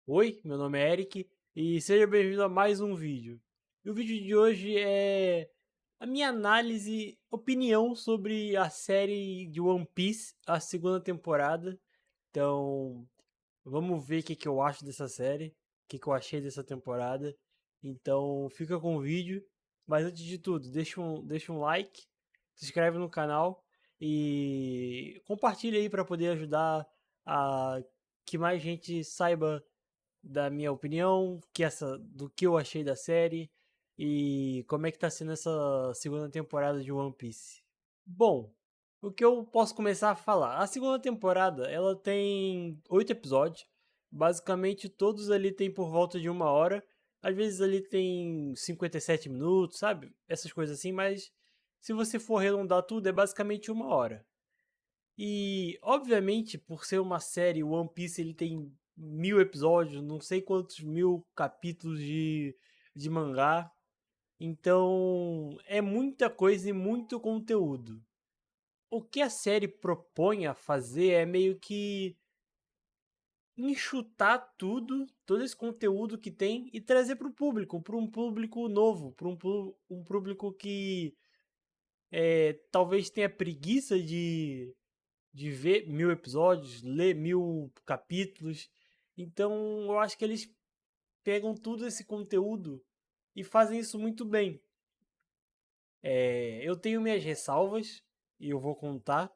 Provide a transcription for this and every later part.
Oi, meu nome é Eric e seja bem-vindo a mais um vídeo. E o vídeo de hoje é a minha análise, opinião sobre a série de One Piece, a segunda temporada. Então, vamos ver o que eu acho dessa série, o que eu achei dessa temporada. Então, fica com o vídeo. Mas antes de tudo, deixa um like, se inscreve no canal e compartilha aí para poder ajudar a que mais gente saiba da minha opinião, do que eu achei da série e como é que tá sendo essa segunda temporada de One Piece. Bom, o que eu posso começar a falar? A segunda temporada, ela tem 8 episódios. Basicamente, todos ali tem por volta de 1 hora. Às vezes ali tem 57 minutos, sabe? Essas coisas assim, mas se você for arredondar tudo, é basicamente 1 hora. E, obviamente, por ser uma série, o One Piece ele tem 1000 episódios, não sei quantos mil capítulos de mangá. Então, é muita coisa e muito conteúdo. O que a série propõe a fazer é meio que enxutar tudo, todo esse conteúdo que tem e trazer para um público novo, para um público que talvez tenha preguiça de ver 1000 episódios, ler 1000 capítulos. Então eu acho que eles pegam todo esse conteúdo e fazem isso muito bem. Eu tenho minhas ressalvas e eu vou contar,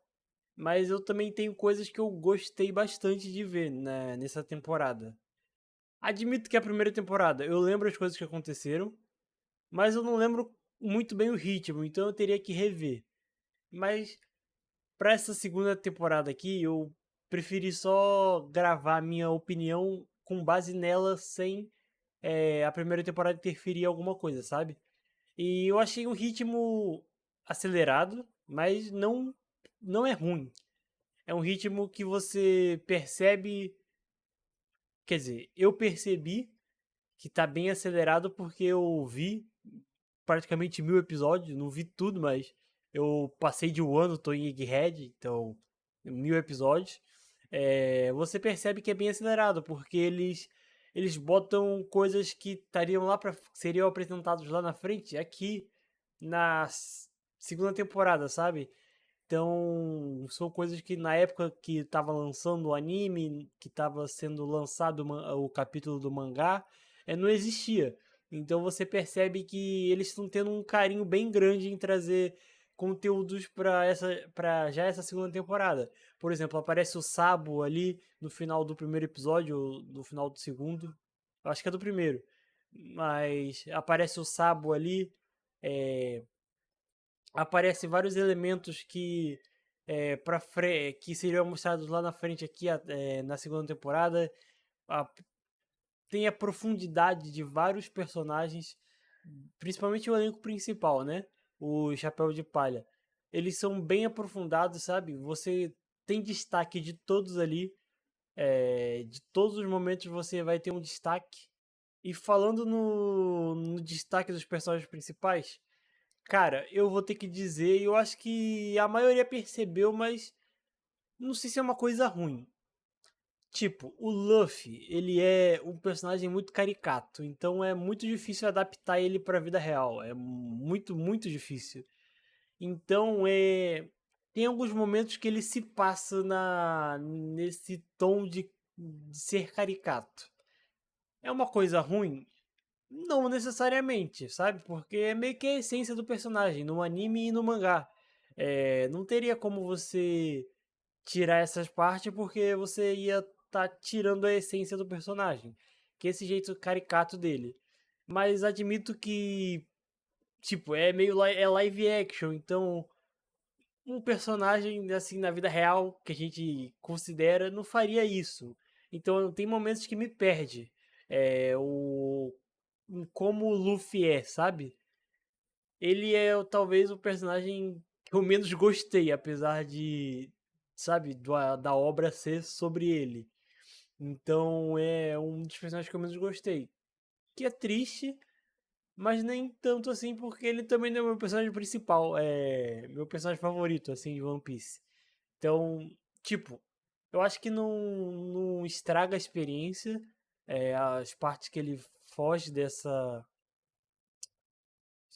mas eu também tenho coisas que eu gostei bastante de ver, né, nessa temporada. Admito que a primeira temporada eu lembro as coisas que aconteceram, mas eu não lembro muito bem o ritmo, então eu teria que rever. Mas pra essa segunda temporada aqui, eu preferi só gravar minha opinião com base nela, sem a primeira temporada interferir em alguma coisa, sabe? E eu achei um ritmo acelerado, mas não é ruim. É um ritmo que você percebe, quer dizer, eu percebi que tá bem acelerado porque eu vi praticamente 1000 episódios, não vi tudo, mas eu passei de 1 ano, tô em Egghead, então 1000 episódios. Você percebe que é bem acelerado, porque eles botam coisas que estariam lá para seriam apresentados lá na frente, aqui na segunda temporada, sabe? Então, são coisas que na época que tava lançando o anime, que tava sendo lançado o capítulo do mangá, não existia. Então você percebe que eles estão tendo um carinho bem grande em trazer conteúdos para já essa segunda temporada. Por exemplo, aparece o Sabo ali no final do primeiro episódio, ou no final do segundo. Eu acho que é do primeiro. Mas aparece o Sabo ali, é, aparece vários elementos que seriam mostrados lá na frente aqui na segunda temporada. A- Tem a profundidade de vários personagens, principalmente o elenco principal, né? O Chapéu de Palha. Eles são bem aprofundados, sabe? Você tem destaque de todos ali. De todos os momentos você vai ter um destaque. E falando no destaque dos personagens principais, cara, eu vou ter que dizer, eu acho que a maioria percebeu, mas não sei se é uma coisa ruim. Tipo, o Luffy, ele é um personagem muito caricato, então é muito difícil adaptar ele pra vida real. É muito, muito difícil. Então, tem alguns momentos que ele se passa nesse tom de ser caricato. É uma coisa ruim? Não necessariamente, sabe? Porque é meio que a essência do personagem, no anime e no mangá. Não teria como você tirar essas partes porque você ia estar tirando a essência do personagem, que é esse jeito caricato dele. Mas admito que, tipo, é live action, então um personagem assim na vida real que a gente considera não faria isso. Então tem momentos que me perde. Em como o Luffy sabe? Ele é talvez o personagem que eu menos gostei, apesar de, sabe, da obra ser sobre ele. Então é um dos personagens que eu menos gostei. Que é triste, mas nem tanto assim, porque ele também não é meu personagem principal. É meu personagem favorito, assim, de One Piece. Então, tipo, eu acho que não estraga a experiência, as partes que ele foge dessa.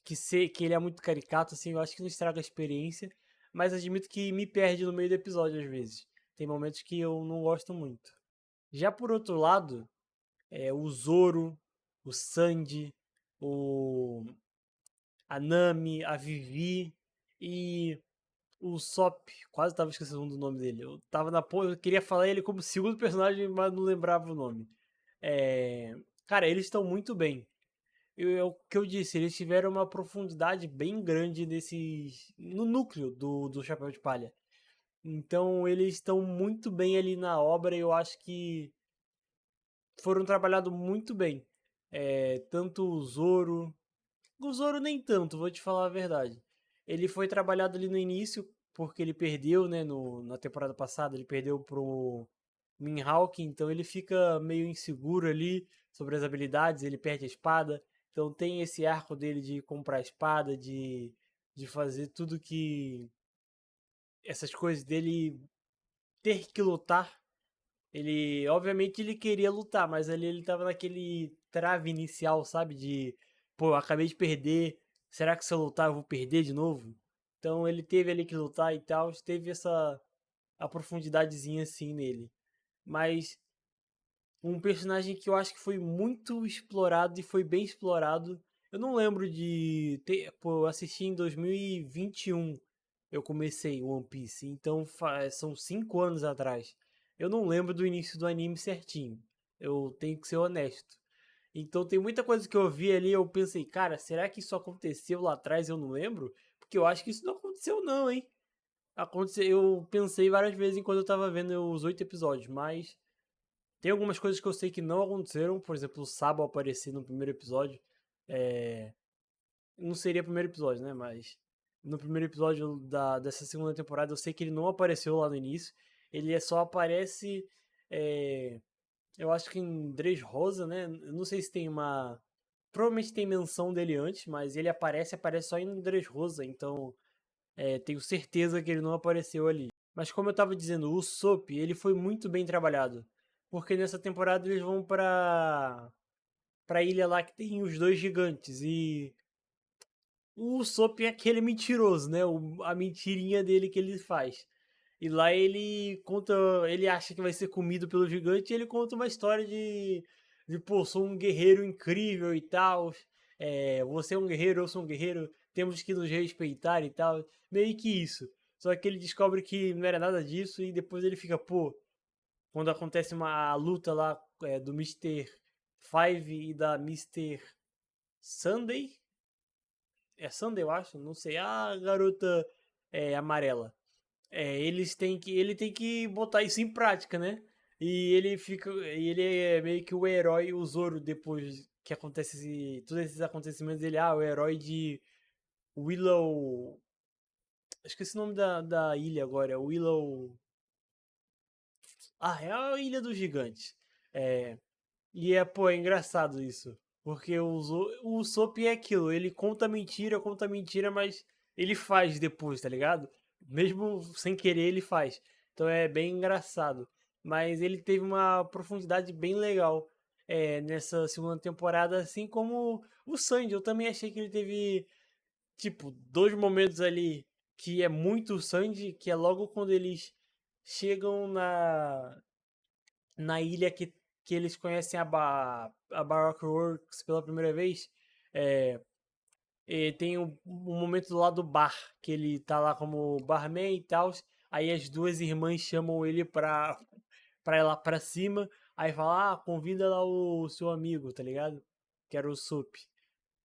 Que ele é muito caricato, assim, eu acho que não estraga a experiência. Mas admito que me perde no meio do episódio às vezes. Tem momentos que eu não gosto muito. Já por outro lado, o Zoro, o Sandy, o a Nami, a Vivi e o Sop. Quase tava esquecendo do nome dele. Eu tava eu queria falar ele como segundo personagem, mas não lembrava o nome. É, cara, eles estão muito bem. É o que eu disse, eles tiveram uma profundidade bem grande no núcleo do Chapéu de Palha. Então eles estão muito bem ali na obra e eu acho que foram trabalhados muito bem. Tanto o Zoro nem tanto, vou te falar a verdade. Ele foi trabalhado ali no início, porque ele perdeu, né, na temporada passada, ele perdeu pro Mihawk, então ele fica meio inseguro ali sobre as habilidades, ele perde a espada. Então tem esse arco dele de comprar a espada, de fazer tudo que. Essas coisas dele ter que lutar. Ele, obviamente, ele queria lutar, mas ali ele tava naquele trave inicial, sabe? Pô, eu acabei de perder, será que se eu lutar eu vou perder de novo? Então ele teve ali que lutar e tal, teve essa a profundidadezinha assim nele. Mas um personagem que eu acho que foi muito explorado e foi bem explorado. Eu não lembro de ter, pô, eu assisti em 2021. Eu comecei One Piece, então são 5 anos atrás. Eu não lembro do início do anime certinho. Eu tenho que ser honesto. Então tem muita coisa que eu vi ali, eu pensei, cara, será que isso aconteceu lá atrás? Eu não lembro, porque eu acho que isso não aconteceu não, hein? Aconteceu, eu pensei várias vezes enquanto eu tava vendo os 8 episódios, mas tem algumas coisas que eu sei que não aconteceram, por exemplo, o Sabo aparecer no primeiro episódio. É... Não seria o primeiro episódio, né? Mas no primeiro episódio dessa segunda temporada eu sei que ele não apareceu lá no início. Ele só aparece. é, Eu acho que em Dressrosa, né? Eu não sei se tem uma. Provavelmente tem menção dele antes, mas ele aparece só em Dressrosa, então tenho certeza que ele não apareceu ali. Mas como eu tava dizendo, o Soap, ele foi muito bem trabalhado. Porque nessa temporada eles vão pra ilha lá que tem os dois gigantes. E o Usopp é aquele mentiroso, né? A mentirinha dele que ele faz. E lá ele conta, ele acha que vai ser comido pelo gigante e ele conta uma história pô, sou um guerreiro incrível e tal. Você é um guerreiro, eu sou um guerreiro, temos que nos respeitar e tal. Meio que isso. Só que ele descobre que não era nada disso e depois ele fica, pô, quando acontece uma luta lá do Mr. Five e da Mr. Sunday, Sunday, eu acho, não sei, a garota amarela. Ele tem que botar isso em prática, né? Ele é meio que o herói, o Zoro, depois que acontece todos esses acontecimentos, o herói de Willow. Esqueci o nome da ilha agora, Willow. É a Ilha dos Gigantes. É, pô, é engraçado isso. Porque o Sop é aquilo, ele conta mentira, mas ele faz depois, tá ligado? Mesmo sem querer, ele faz. Então é bem engraçado. Mas ele teve uma profundidade bem legal nessa segunda temporada, assim como o Sandy. Eu também achei que ele teve, tipo, dois momentos ali que é muito o Sandy, que é logo quando eles chegam na ilha que eles conhecem a Baroque Works pela primeira vez, é, tem um momento do lado do bar, que ele tá lá como barman e tal. Aí as duas irmãs chamam ele pra ir lá pra cima. Aí fala, convida lá o seu amigo, tá ligado? Que era o Sup.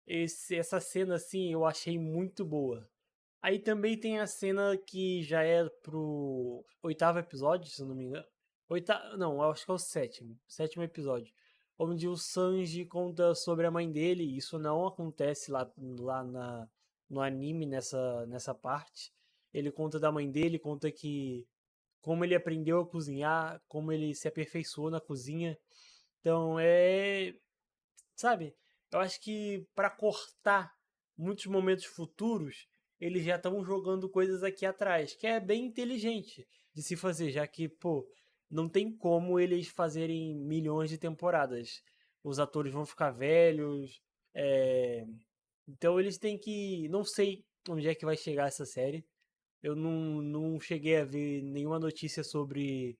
Essa cena, assim, eu achei muito boa. Aí também tem a cena que já é pro oitavo episódio, se eu não me engano. Não, acho que é o sétimo. Sétimo episódio. Onde o Sanji conta sobre a mãe dele. Isso não acontece no anime, nessa parte. Ele conta da mãe dele, conta que como ele aprendeu a cozinhar, como ele se aperfeiçoou na cozinha. Então sabe? Eu acho que para cortar muitos momentos futuros, eles já estão jogando coisas aqui atrás, que é bem inteligente de se fazer, já que, pô, não tem como eles fazerem milhões de temporadas. Os atores vão ficar velhos, então eles têm que. Não sei onde é que vai chegar essa série. Eu não cheguei a ver nenhuma notícia sobre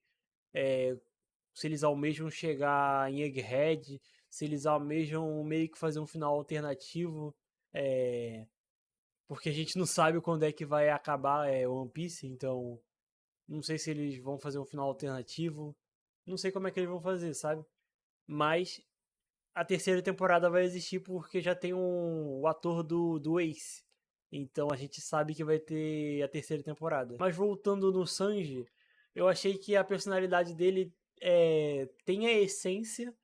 se eles almejam chegar em Egghead, se eles almejam meio que fazer um final alternativo, é, porque a gente não sabe quando é que vai acabar One Piece, então não sei se eles vão fazer um final alternativo, não sei como é que eles vão fazer, sabe? Mas a terceira temporada vai existir porque já tem o ator do Ace. Então a gente sabe que vai ter a terceira temporada. Mas voltando no Sanji, eu achei que a personalidade dele tem a essência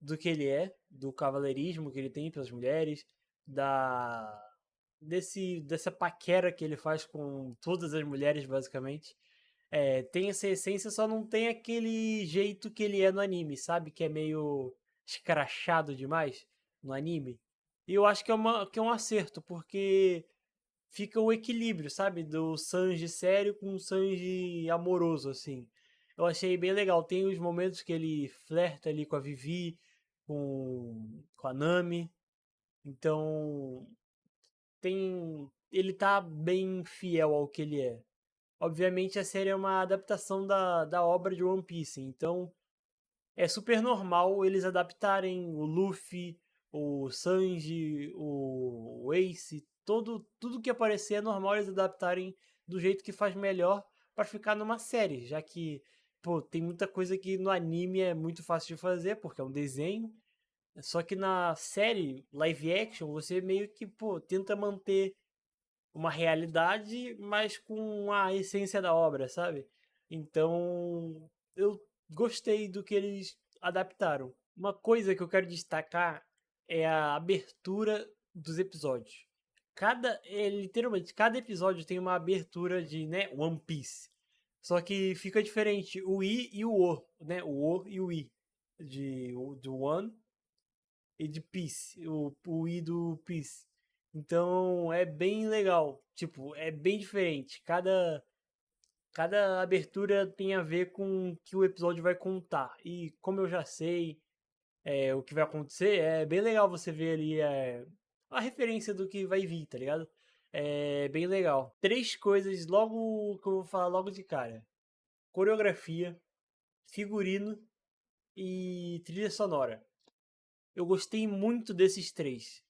do que ele é, do cavaleirismo que ele tem pelas mulheres, da dessa paquera que ele faz com todas as mulheres, basicamente. Tem essa essência, só não tem aquele jeito que ele é no anime, sabe? Que é meio escrachado demais no anime. E eu acho que é um acerto, porque fica o equilíbrio, sabe? Do Sanji sério com o Sanji amoroso, assim. Eu achei bem legal. Tem os momentos que ele flerta ali com a Vivi, com a Nami. Então, ele tá bem fiel ao que ele é. Obviamente a série é uma adaptação da obra de One Piece, então é super normal eles adaptarem o Luffy, o Sanji, o Ace, tudo que aparecer é normal eles adaptarem do jeito que faz melhor para ficar numa série, já que pô, tem muita coisa que no anime é muito fácil de fazer, porque é um desenho, só que na série live action você meio que pô, tenta manter uma realidade, mas com a essência da obra, sabe? Então, eu gostei do que eles adaptaram. Uma coisa que eu quero destacar é a abertura dos episódios. Literalmente, cada episódio tem uma abertura de, né, One Piece. Só que fica diferente o I e o O, né? O O e o I do One e de Peace, o I do Peace. Então é bem legal, tipo, é bem diferente. Cada abertura tem a ver com o que o episódio vai contar. E como eu já sei o que vai acontecer, é bem legal você ver ali a referência do que vai vir, tá ligado? É bem legal. Três coisas logo que eu vou falar logo de cara: coreografia, figurino e trilha sonora. Eu gostei muito desses três.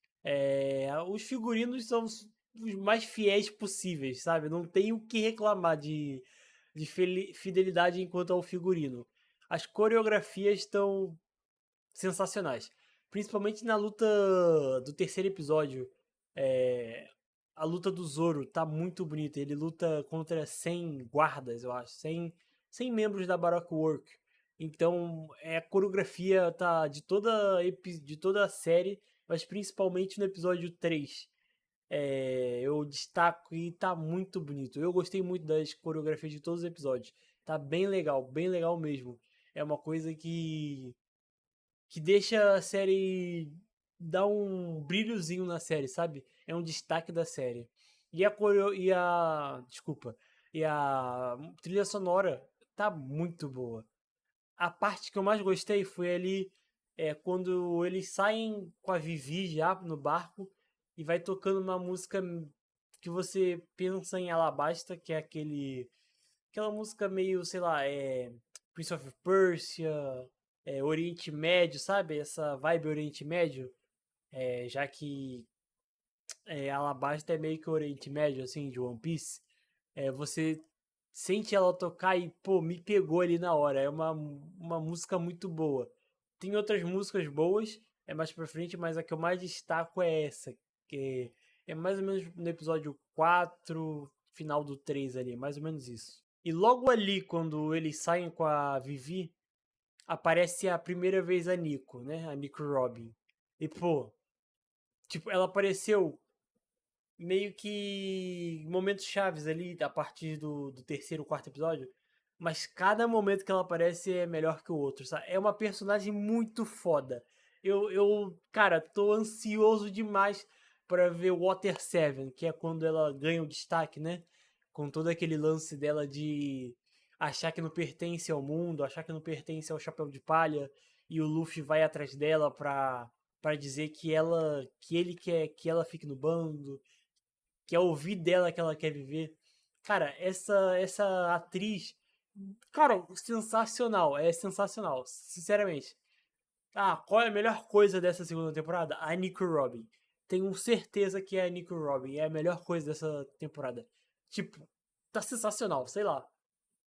Os figurinos são os mais fiéis possíveis, sabe? Não tem o que reclamar de fidelidade enquanto ao figurino. As coreografias estão sensacionais. Principalmente na luta do terceiro episódio. É, a luta do Zoro tá muito bonita. Ele luta contra 100 guardas, eu acho. 100 membros da Baroque Work. Então, a coreografia tá de toda a série, mas principalmente no episódio 3. Eu destaco e tá muito bonito. Eu gostei muito das coreografias de todos os episódios. Tá bem legal mesmo. É uma coisa que deixa a série dar um brilhozinho na série, sabe? É um destaque da série. Desculpa, e a trilha sonora tá muito boa. A parte que eu mais gostei foi ali quando eles saem com a Vivi já no barco e vai tocando uma música que você pensa em Alabasta, que é aquela música meio, sei lá, Prince of Persia, Oriente Médio, sabe? Essa vibe Oriente Médio, já que Alabasta é meio que Oriente Médio, assim, de One Piece. Você sente ela tocar e, pô, me pegou ali na hora. É uma música muito boa. Tem outras músicas boas, mais pra frente, mas a que eu mais destaco é essa, que é mais ou menos no episódio 4 final do 3 ali, mais ou menos isso. E logo ali, quando eles saem com a Vivi, aparece a primeira vez a Nico, né? A Nico Robin. E, pô, tipo, ela apareceu meio que momentos chaves ali a partir do terceiro, quarto episódio. Mas cada momento que ela aparece é melhor que o outro, sabe? É uma personagem muito foda. Cara, tô ansioso demais pra ver Water 7, que é quando ela ganha o destaque, né? Com todo aquele lance dela de achar que não pertence ao mundo, achar que não pertence ao Chapéu de Palha, e o Luffy vai atrás dela pra dizer que ele quer que ela fique no bando, que é ouvir dela que ela quer viver. Cara, essa atriz, cara, sensacional, é sensacional, sinceramente. Ah, qual é a melhor coisa dessa segunda temporada? A Nico Robin. Tenho certeza que é a Nico Robin. É a melhor coisa dessa temporada. Tipo, tá sensacional, sei lá.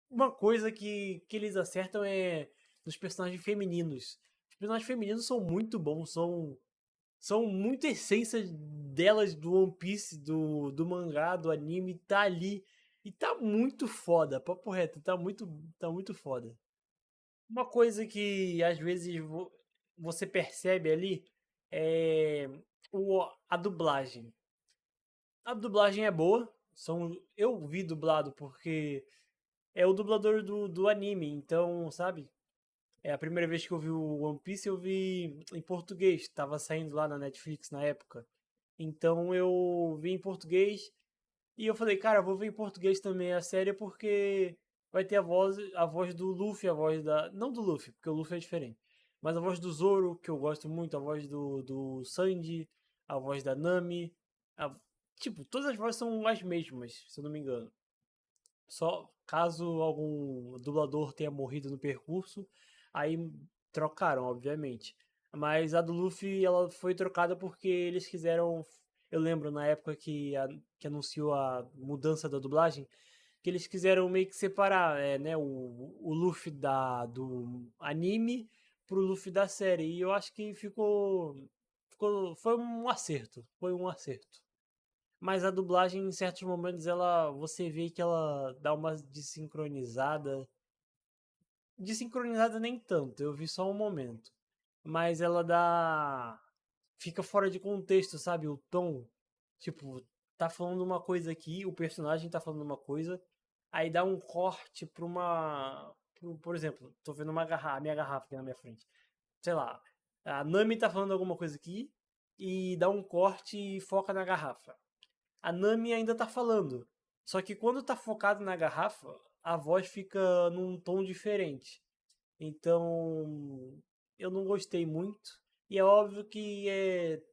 Uma coisa que eles acertam é nos personagens femininos. Os personagens femininos são muito bons, são muito essência delas do One Piece, do mangá, do anime, tá ali. E tá muito foda, papo reto, tá muito foda. Uma coisa que às vezes você percebe ali é a dublagem. A dublagem é boa, eu vi dublado porque é o dublador do anime, então, sabe? É a primeira vez que eu vi o One Piece, eu vi em português, tava saindo lá na Netflix na época. Então eu vi em português e eu falei, cara, vou ver em português também a série porque vai ter a voz do Luffy, a voz da. Não do Luffy, porque o Luffy é diferente. Mas a voz do Zoro, que eu gosto muito, a voz do Sanji, a voz da Nami. a- Tipo, todas as vozes são as mesmas, se eu não me engano. Só caso algum dublador tenha morrido no percurso, aí trocaram, obviamente. Mas a do Luffy, ela foi trocada porque eles quiseram. Eu lembro na época que anunciou a mudança da dublagem, que eles quiseram meio que separar, né, o Luffy do anime pro Luffy da série. E eu acho que foi um acerto. Foi um acerto. Mas a dublagem, em certos momentos, você vê que ela dá uma desincronizada. Desincronizada nem tanto, eu vi só um momento. Mas ela dá. Fica fora de contexto, sabe? O tom. Tipo, tá falando uma coisa aqui, o personagem tá falando uma coisa, aí dá um corte pra uma. Por exemplo, tô vendo a minha garrafa aqui na minha frente. Sei lá, a Nami tá falando alguma coisa aqui, e dá um corte e foca na garrafa. A Nami ainda tá falando. Só que quando tá focado na garrafa, a voz fica num tom diferente. Então, eu não gostei muito. E é óbvio que é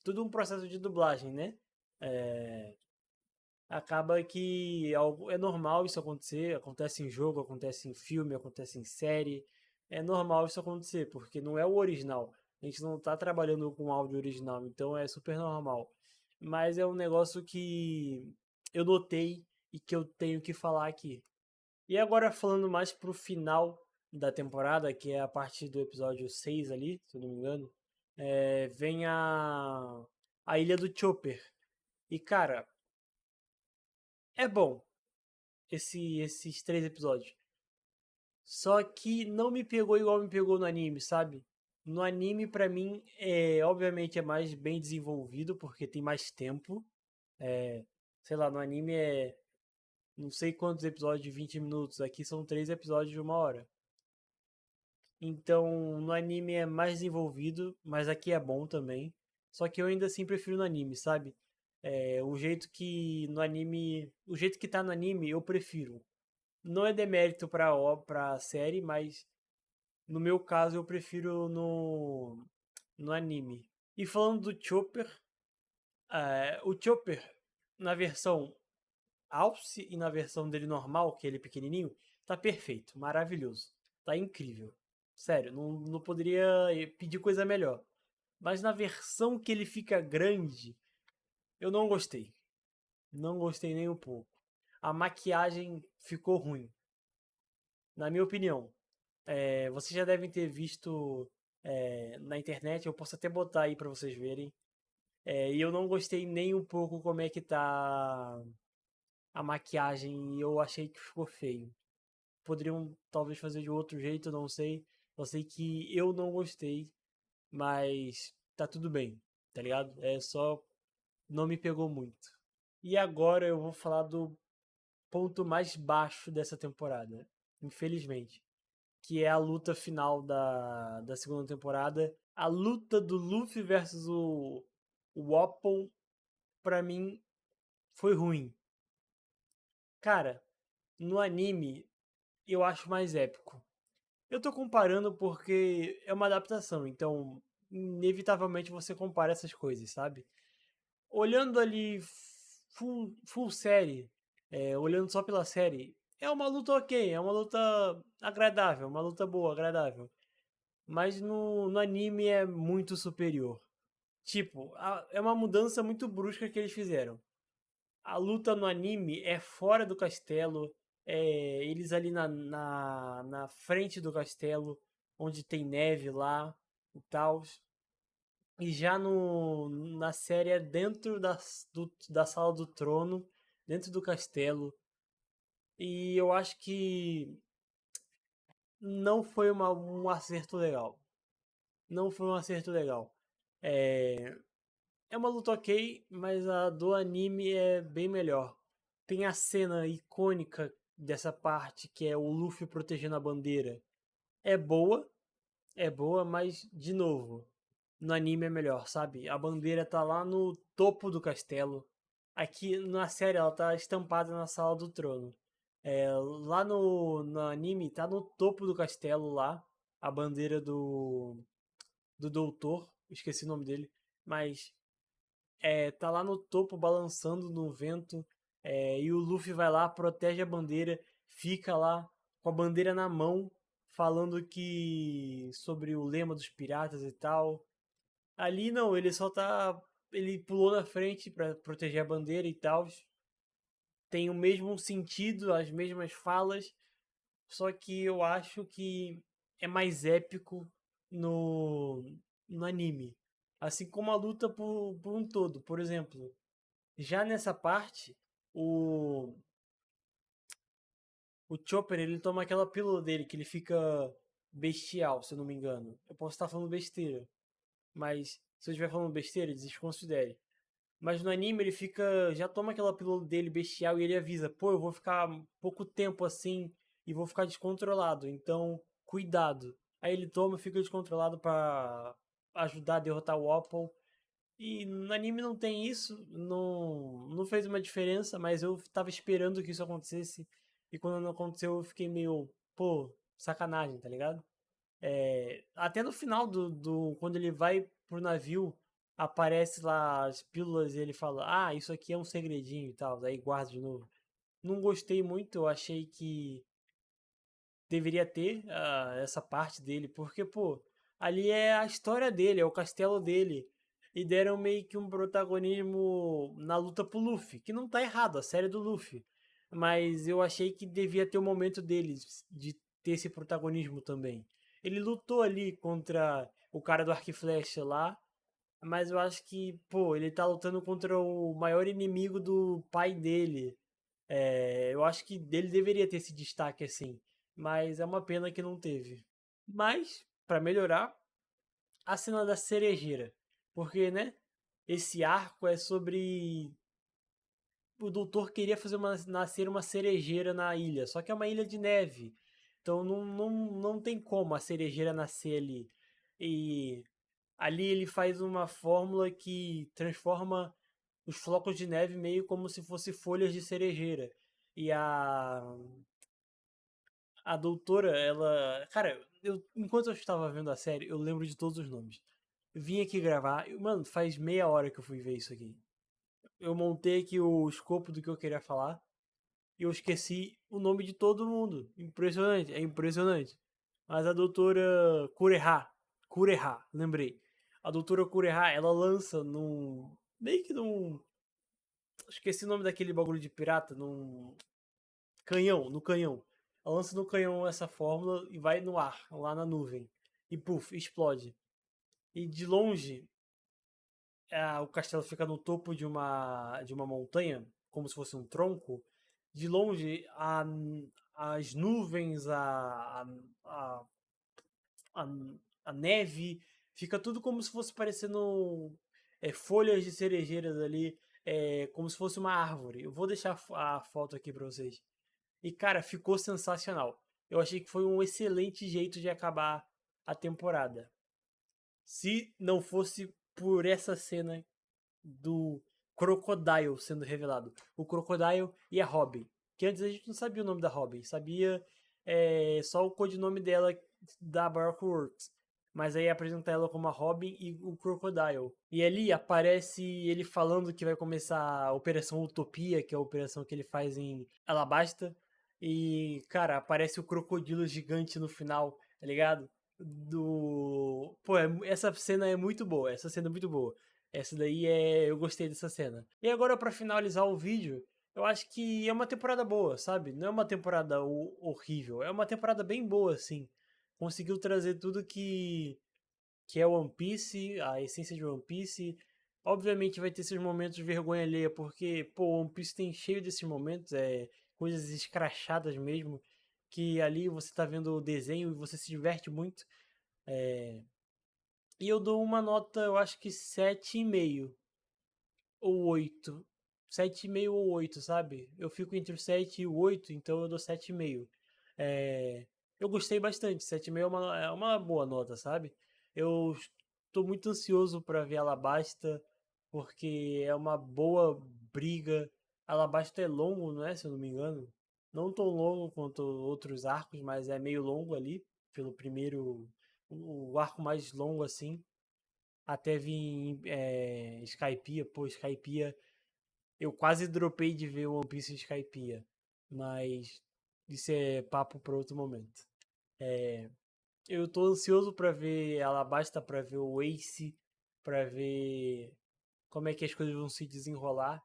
tudo um processo de dublagem, né? É, acaba que é normal isso acontecer. Acontece em jogo, acontece em filme, acontece em série. É normal isso acontecer, porque não é o original. A gente não tá trabalhando com áudio original, então é super normal. Mas é um negócio que eu notei e que eu tenho que falar aqui. E agora falando mais pro final da temporada, que é a partir do episódio 6 ali, se eu não me engano, vem a Ilha do Chopper. E cara, é bom esses 3 episódios. Só que não me pegou igual me pegou no anime, sabe? No anime, pra mim, obviamente é mais bem desenvolvido, porque tem mais tempo. É, sei lá, no anime não sei quantos episódios de 20 minutos. Aqui são 3 episódios de 1 hora. Então, no anime é mais desenvolvido, mas aqui é bom também. Só que eu ainda assim prefiro no anime, sabe? O jeito que no anime, o jeito que tá no anime, eu prefiro. Não é demérito pra série, mas no meu caso eu prefiro no anime. E falando do Chopper, o Chopper na versão Alce e na versão dele normal, que ele é pequenininho, tá perfeito, maravilhoso, tá incrível. Sério, não poderia pedir coisa melhor. Mas na versão que ele fica grande, eu não gostei. Não gostei nem um pouco. A maquiagem ficou ruim, na minha opinião. Vocês já devem ter visto na internet, eu posso até botar aí pra vocês verem. E eu não gostei nem um pouco como é que tá a maquiagem e eu achei que ficou feio. Poderiam talvez fazer de outro jeito, não sei. Eu sei que eu não gostei, mas tá tudo bem, tá ligado? É só não me pegou muito. E agora eu vou falar do ponto mais baixo dessa temporada, infelizmente, que é a luta final da segunda temporada, a luta do Luffy versus o Apple, pra mim foi ruim. Cara, no anime eu acho mais épico. Eu tô comparando porque é uma adaptação, então inevitavelmente você compara essas coisas, sabe? Olhando ali full série, olhando só pela série, é uma luta ok, é uma luta agradável, uma luta boa, agradável. Mas no anime é muito superior. Tipo, é uma mudança muito brusca que eles fizeram. A luta no anime é fora do castelo, eles ali na frente do castelo, onde tem neve lá e tal. E já na série é dentro da sala do trono, dentro do castelo. E eu acho que não foi um acerto legal. Não foi um acerto legal. É, é uma luta ok, mas a do anime é bem melhor. Tem a cena icônica dessa parte, que é o Luffy protegendo a bandeira. É boa, é boa, mas, de novo, no anime é melhor, sabe? A bandeira tá lá no topo do castelo. Aqui na série ela tá estampada na sala do trono. Lá no anime tá no topo do castelo lá, a bandeira do doutor, esqueci o nome dele, mas tá lá no topo balançando no vento, e o Luffy vai lá, protege a bandeira, fica lá com a bandeira na mão, falando que sobre o lema dos piratas e tal. Ali não, ele só tá. Ele pulou na frente para proteger a bandeira e tal. Tem o mesmo sentido, as mesmas falas, só que eu acho que é mais épico no, no anime. Assim como a luta por um todo. Por exemplo, já nessa parte, o Chopper ele toma aquela pílula dele que ele fica bestial, se eu não me engano. Eu posso estar falando besteira, mas se eu estiver falando besteira, desconsidere. Mas no anime ele fica. Já toma aquela pílula dele bestial e ele avisa: pô, eu vou ficar pouco tempo assim e vou ficar descontrolado, então cuidado. Aí ele toma e fica descontrolado para ajudar a derrotar o Apple. E no anime não tem isso, não fez uma diferença, mas eu tava esperando que isso acontecesse. E quando não aconteceu, eu fiquei meio, pô, sacanagem, tá ligado? Até no final quando ele vai pro navio, aparece lá as pílulas e ele fala: ah, isso aqui é um segredinho e tal, aí guarda de novo. Não gostei muito, eu achei que deveria ter essa parte dele, porque, pô, ali é a história dele, é o castelo dele. E deram meio que um protagonismo na luta pro Luffy, que não tá errado, a série do Luffy. Mas eu achei que devia ter o momento dele de ter esse protagonismo também. Ele lutou ali contra o cara do arco e flecha lá, mas eu acho que, pô, ele tá lutando contra o maior inimigo do pai dele. Eu acho que ele deveria ter esse destaque assim, mas é uma pena que não teve. Mas, pra melhorar, a cena da cerejeira. Porque, né? Esse arco é sobre. O doutor queria nascer uma cerejeira na ilha, só que é uma ilha de neve. Então não tem como a cerejeira nascer ali. E ali ele faz uma fórmula que transforma os flocos de neve meio como se fossem folhas de cerejeira. E a doutora, ela. Cara, enquanto eu estava vendo a série, eu lembro de todos os nomes. Eu vim aqui gravar. Mano, faz meia hora que eu fui ver isso aqui. Eu montei aqui o escopo do que eu queria falar. E eu esqueci o nome de todo mundo. Impressionante, é impressionante. Mas a doutora Kureha, lembrei. A doutora Kureha, ela lança num. Meio que num. Esqueci o nome daquele bagulho de pirata, num canhão, no canhão. Ela lança no canhão essa fórmula e vai no ar, lá na nuvem. E puf, explode. E de longe, o castelo fica no topo de uma montanha, como se fosse um tronco. De longe, as nuvens, a, a, a neve, fica tudo como se fosse parecendo folhas de cerejeiras ali, como se fosse uma árvore. Eu vou deixar a foto aqui pra vocês. E cara, ficou sensacional. Eu achei que foi um excelente jeito de acabar a temporada. Se não fosse por essa cena do Crocodile sendo revelado. O Crocodile e a Robin. Que antes a gente não sabia o nome da Robin. Sabia é só o codinome dela da Baroque Works. Mas aí apresenta ela como a Robin e o Crocodile. E ali aparece ele falando que vai começar a Operação Utopia, que é a operação que ele faz em Alabasta. E, cara, aparece o crocodilo gigante no final, tá ligado? Pô, essa cena é muito boa. Essa cena é muito boa. Essa daí é. Eu gostei dessa cena. E agora, pra finalizar o vídeo, eu acho que é uma temporada boa, sabe? Não é uma temporada horrível. É uma temporada bem boa, assim. Conseguiu trazer tudo que é One Piece, a essência de One Piece. Obviamente vai ter esses momentos de vergonha alheia, porque, pô, One Piece tem cheio desses momentos, coisas escrachadas mesmo, que ali você tá vendo o desenho e você se diverte muito. É, e eu dou uma nota, eu acho que 7,5 ou 8. 7,5 ou 8, sabe? Eu fico entre o 7 e o 8, então eu dou 7,5. É, eu gostei bastante. 7,5 é uma boa nota, sabe? Eu estou muito ansioso para ver Alabasta, porque é uma boa briga. Alabasta é longo, não é? Se eu não me engano. Não tão longo quanto outros arcos, mas é meio longo ali. Pelo primeiro. O arco mais longo assim. Até vir Skypiea. Pô, Skypiea. Eu quase dropei de ver One Piece em Skypiea. Mas isso é papo para outro momento. É, eu tô ansioso pra ver Alabasta, pra ver o Ace, pra ver como é que as coisas vão se desenrolar.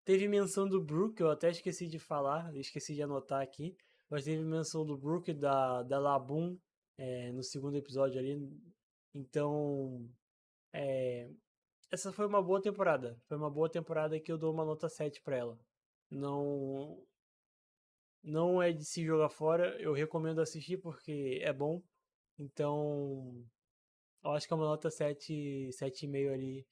Teve menção do Brook, eu até esqueci de falar, esqueci de anotar aqui, mas teve menção do Brook, da Labum, no segundo episódio ali. Então, é, essa foi uma boa temporada. Foi uma boa temporada que eu dou uma nota 7 pra ela. Não, não é de se jogar fora, eu recomendo assistir porque é bom. Então, eu acho que é uma nota 7, 7,5 ali,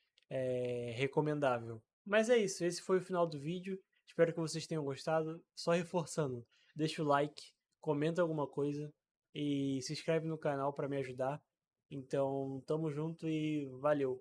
recomendável. Mas é isso, esse foi o final do vídeo. Espero que vocês tenham gostado. Só reforçando, deixa o like, comenta alguma coisa e se inscreve no canal para me ajudar. Então, tamo junto e valeu!